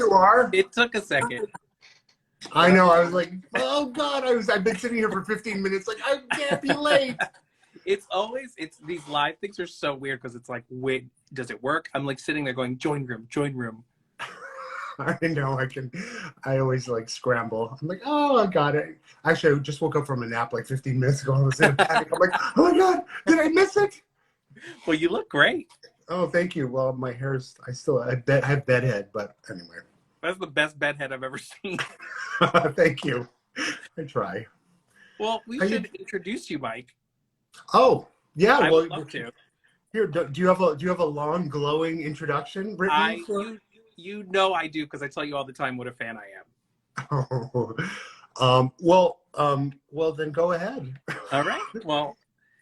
you are? It took a second. I know. I was like, oh God, I've been sitting here for 15 minutes. Like, I can't be late. It's these live things are so weird because it's like, wait, does it work? I'm like sitting there going, join room, join room. I know. I always like scramble. I'm like, oh, I got it. Actually, I just woke up from a nap like 15 minutes ago. I was in a panic. I'm like, oh my God, did I miss it? Well, you look great. Oh, thank you. Well, my hair's, I have bedhead, but anyway. That's the best bedhead I've ever seen. Thank you. I try. Well, we should introduce you, Mike. Oh, yeah. I Well, would love to. Here, do you have a long, glowing introduction written for? You know I do because I tell you all the time what a fan I am. Oh, well, then go ahead. All right. Well,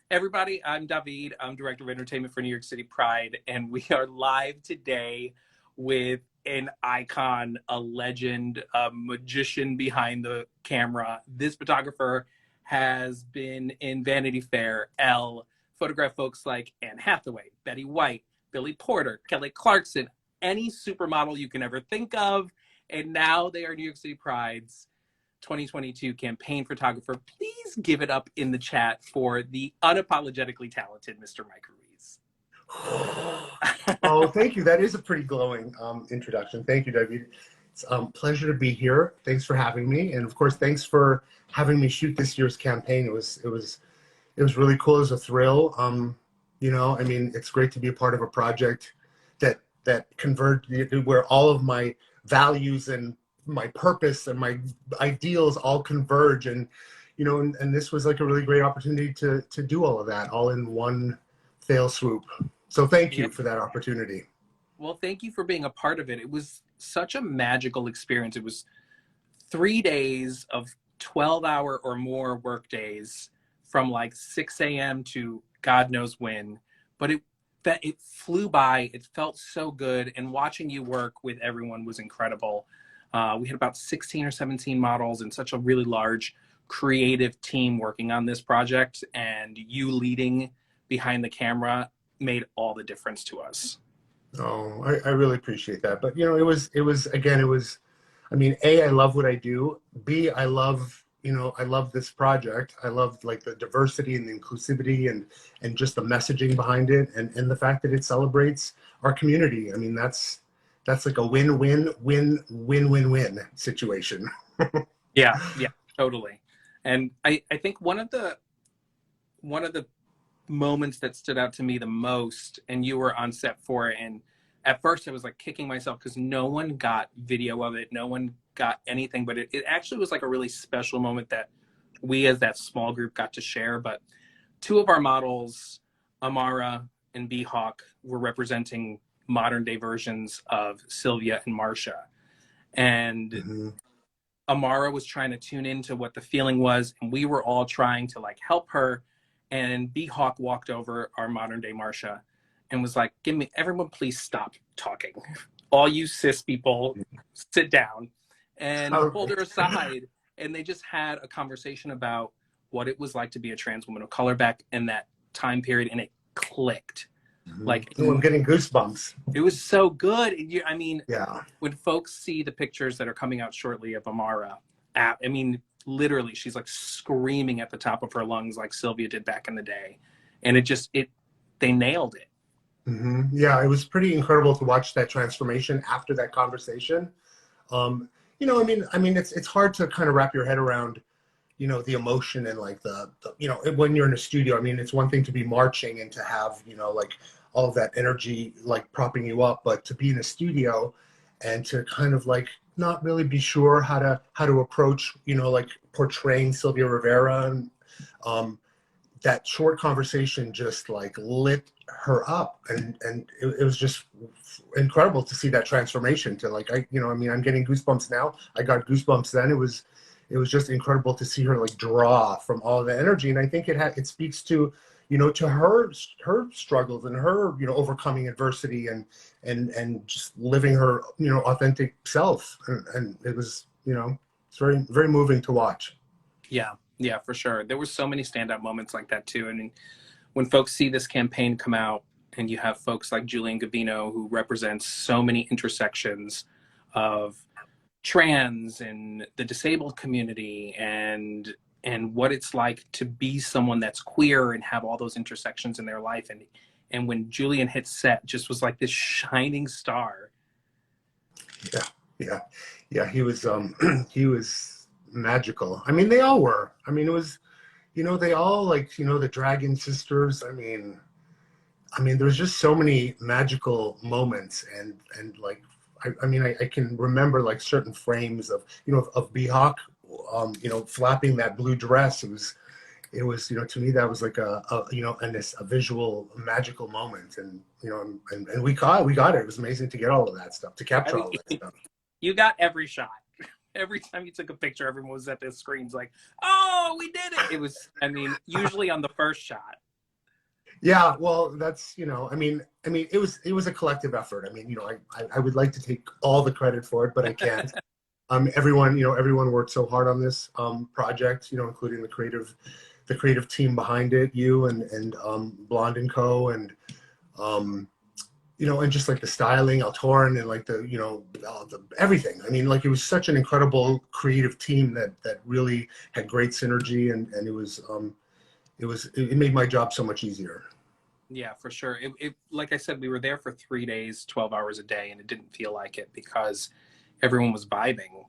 everybody, I'm David. I'm Director of Entertainment for New York City Pride, and we are live today with an icon, a legend, a magician behind the camera. This photographer has been in Vanity Fair, Elle, photographed folks like Anne Hathaway, Betty White, Billy Porter, Kelly Clarkson, any supermodel you can ever think of. And now they are New York City Pride's 2022 campaign photographer. Please give it up in the chat for the unapologetically talented Mr. Mike Ruiz. Oh, thank you. That is a pretty glowing introduction. Thank you, David. It's a pleasure to be here. Thanks for having me. And of course, thanks for having me shoot this year's campaign. It was really cool. It was a thrill. You know, I mean, it's great to be a part of a project that converged, where all of my values and my purpose and my ideals all converge. And, you know, and this was like a really great opportunity to do all of that all in one fell swoop. So thank you for that opportunity. Well, thank you for being a part of it. It was such a magical experience. It was 3 days of 12-hour or more work days from like 6 a.m. to God knows when, but it flew by. It felt so good. And watching you work with everyone was incredible. We had about 16 or 17 models and such a really large creative team working on this project, and you leading behind the camera made all the difference to us. Oh, I really appreciate that. But, you know, it was, I mean, A, I love what I do. B, I love this project. I love like the diversity and the inclusivity and just the messaging behind it. And the fact that it celebrates our community. I mean, that's like a win-win-win-win-win-win situation. Yeah, totally. And I think one of the moments that stood out to me the most, and you were on set for it, and at first I was like kicking myself because no one got video of it, no one got anything, but it actually was like a really special moment that we as that small group got to share. But two of our models, Amara and B-Hawk, were representing modern day versions of Sylvia and Marcia. And Amara was trying to tune into what the feeling was, and we were all trying to like help her. And B-Hawk walked over, our modern day Marcia, and was like, everyone please stop talking. All you cis people, sit down. And pulled her aside, and they just had a conversation about what it was like to be a trans woman of color back in that time period, and it clicked. Like, I'm getting goosebumps. It was so good. I mean, yeah. When folks see the pictures that are coming out shortly of Amara, I mean, literally, she's like screaming at the top of her lungs like Sylvia did back in the day. And they nailed it. Yeah, it was pretty incredible to watch that transformation after that conversation. You know, I mean, it's hard to kind of wrap your head around, you know, the emotion and like the you know, when you're in a studio. I mean, it's one thing to be marching and to have, you know, like all of that energy like propping you up, but to be in a studio and to kind of like not really be sure how to approach, you know, like portraying Sylvia Rivera, and that short conversation just like lit her up, and it was just incredible to see that transformation to like, you know, I mean, I'm getting goosebumps now. I got goosebumps then. It was just incredible to see her like draw from all of the energy, and I think it speaks to, you know, to her struggles and her, you know, overcoming adversity and just living her, you know, authentic self, and it was, you know, it's very, very moving to watch. Yeah, for sure. There were so many standout moments like that too. I mean, when folks see this campaign come out, and you have folks like Julian Gabino, who represents so many intersections of trans and the disabled community and what it's like to be someone that's queer and have all those intersections in their life. And when Julian hit set, just was like this shining star. Yeah, yeah, yeah. He was he was magical. I mean, they all were. I mean, it was, they all, like, the Dragon Sisters. I mean, there's just so many magical moments, and like, I mean, I can remember like certain frames of, of Behawk, flapping that blue dress. It was, to me, that was like a visual magical moment, and and we got it. It was amazing to get all of that stuff, to capture all of that stuff. You got every shot. Every time you took a picture, everyone was at their screens like, "Oh, we did it!" It was, I mean, usually on the first shot. Yeah, well, that's, I mean, it was a collective effort. I mean, I would like to take all the credit for it, but I can't. Everyone worked so hard on this project, including the creative team behind it, you and Blonde and Co. and and just like the styling, Altoran, and like the everything. I mean, like, it was such an incredible creative team that really had great synergy, and it made my job so much easier. Yeah, for sure. It like I said, we were there for 3 days, 12 hours a day, and it didn't feel like it because everyone was vibing.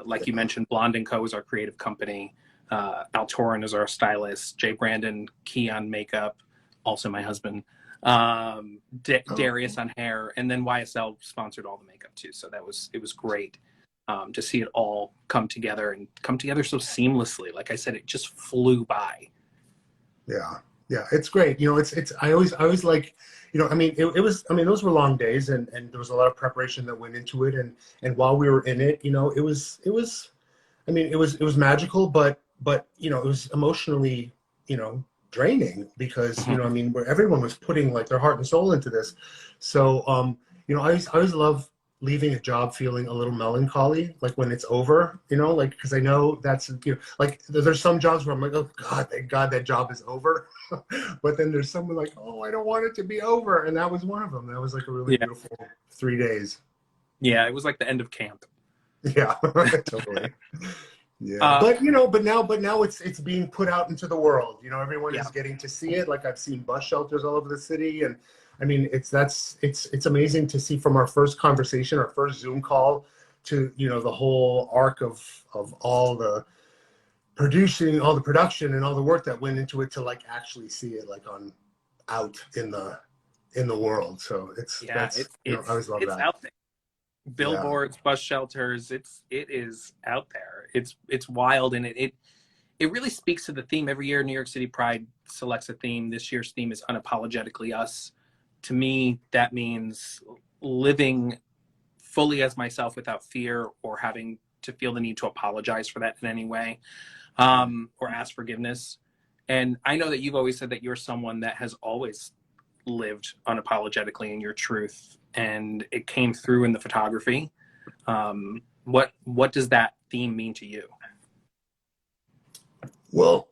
Like you mentioned, Blonde and Co. is our creative company. Altoran is our stylist. Jay Brandon, Key on makeup, also my husband. Darius on hair, and then YSL sponsored all the makeup too. So it was great to see it all come together so seamlessly. Like I said, it just flew by. Yeah, it's great. I always like, I mean, it was, I mean, those were long days, and there was a lot of preparation that went into it. And while we were in it, I mean, it was magical, but, it was emotionally, draining because, I mean, where everyone was putting like their heart and soul into this. So, I always love leaving a job feeling a little melancholy, like when it's over, like, because I know that's, like, there's some jobs where I'm like, oh God, thank God that job is over. But then there's someone like, oh, I don't want it to be over. And that was one of them. That was like a really beautiful 3 days. Yeah, it was like the end of camp. Yeah, totally. Yeah, but now it's being put out into the world. Everyone is getting to see it. Like, I've seen bus shelters all over the city, and I mean, it's amazing to see from our first conversation, our first Zoom call, to the whole arc of all the production and all the work that went into it, to like actually see it like out in the world. So I always love that. Out there. Billboards, bus shelters, it is out there. It's wild, and it really speaks to the theme. Every year New York City Pride selects a theme. This year's theme is Unapologetically Us. To me, that means living fully as myself without fear or having to feel the need to apologize for that in any way, or ask forgiveness. And I know that you've always said that you're someone that has always lived unapologetically in your truth, and it came through in the photography. What does that theme mean to you? Well,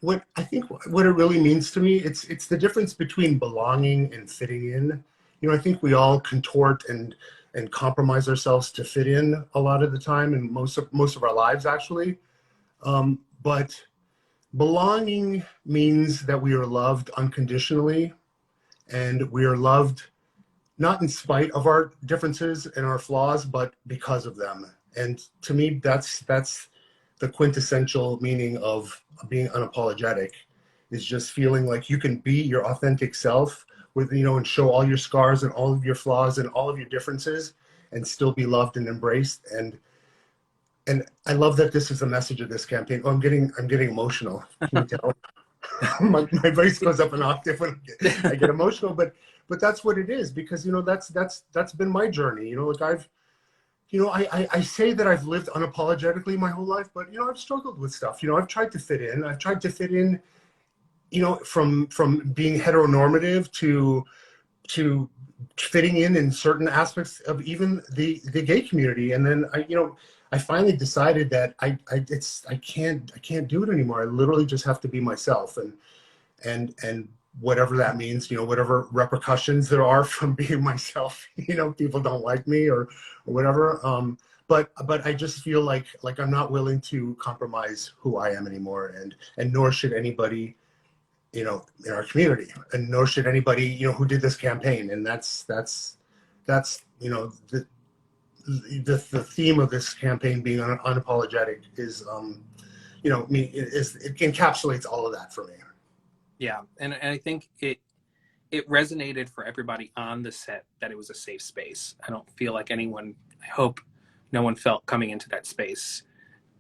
what it really means to me, it's the difference between belonging and fitting in. I think we all contort and compromise ourselves to fit in a lot of the time, and most of our lives, actually. But belonging means that we are loved unconditionally, and we are loved not in spite of our differences and our flaws, but because of them. And to me, that's the quintessential meaning of being unapologetic, is just feeling like you can be your authentic self with, and show all your scars and all of your flaws and all of your differences, and still be loved and embraced. And I love that this is the message of this campaign. Oh, I'm getting emotional. Can you tell? my voice goes up an octave when I get emotional, but that's what it is, because that's been my journey. Like, I say that I've lived unapologetically my whole life, but I've struggled with stuff. I've tried to fit in. I've tried to fit in, from being heteronormative to fitting in certain aspects of even the gay community. And then I finally decided that I can't do it anymore. I literally just have to be myself, and whatever that means, whatever repercussions there are from being myself. People don't like me or whatever. But I just feel like I'm not willing to compromise who I am anymore, and nor should anybody, in our community, and nor should anybody, who did this campaign. And that's the theme of this campaign being unapologetic is, it encapsulates all of that for me. Yeah, and I think it resonated for everybody on the set that it was a safe space. I don't feel like anyone, I hope no one felt coming into that space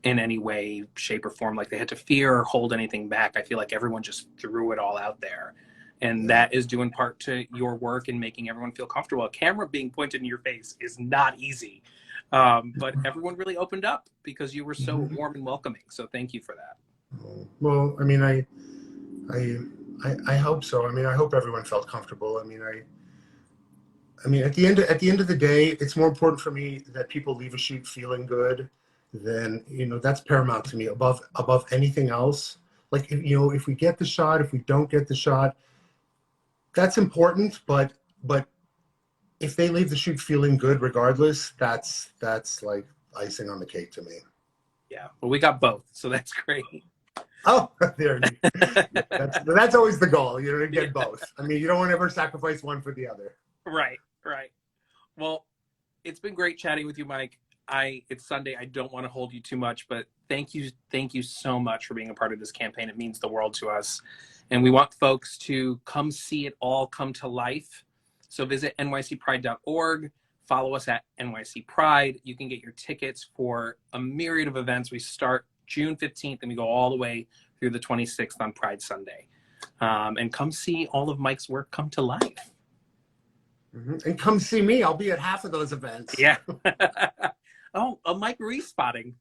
in any way, shape, or form like they had to fear or hold anything back. I feel like everyone just threw it all out there. And that is due in part to your work in making everyone feel comfortable. A camera being pointed in your face is not easy. But everyone really opened up because you were so warm and welcoming. So thank you for that. Well, I mean, I hope so. I mean, I hope everyone felt comfortable. I mean, at the end of the day, it's more important for me that people leave a shoot feeling good than, that's paramount to me above anything else. Like, if we get the shot, if we don't get the shot, that's important. But if they leave the shoot feeling good regardless, that's like icing on the cake to me. Yeah, well, we got both, so that's great. Oh, there you go. That's always the goal, to get both. I mean, you don't want to ever sacrifice one for the other. Right. Well, it's been great chatting with you, Mike. It's Sunday. I don't want to hold you too much, but thank you so much for being a part of this campaign. It means the world to us. And we want folks to come see it all come to life. So visit nycpride.org. Follow us at NYC Pride. You can get your tickets for a myriad of events. We start June 15th and we go all the way through the 26th on Pride Sunday. And come see all of Mike's work come to life. And come see me. I'll be at half of those events. Yeah. Oh, a Mike Ruiz spotting.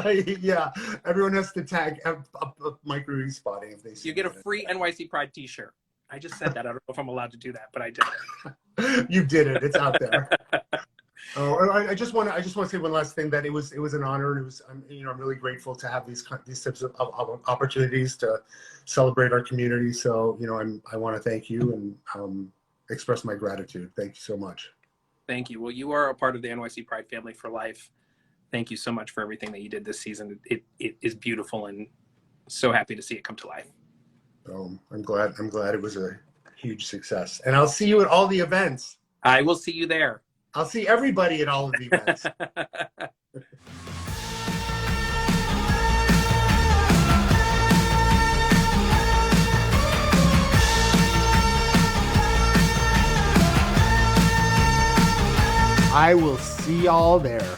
Yeah. Everyone has to tag a Mike Ruiz spotting if they see. You get a free NYC Pride t-shirt. I just said that. I don't know if I'm allowed to do that, but I did. You did it. It's out there. I just want to say one last thing, that it was an honor. And I'm really grateful to have these types of opportunities to celebrate our community. So, I want to thank you and express my gratitude. Thank you so much. Thank you. Well, you are a part of the NYC Pride family for life. Thank you so much for everything that you did this season. It is beautiful, and so happy to see it come to life. I'm glad it was a huge success. And I'll see you at all the events. I will see you there. I'll see everybody at all of the events. I will see y'all there.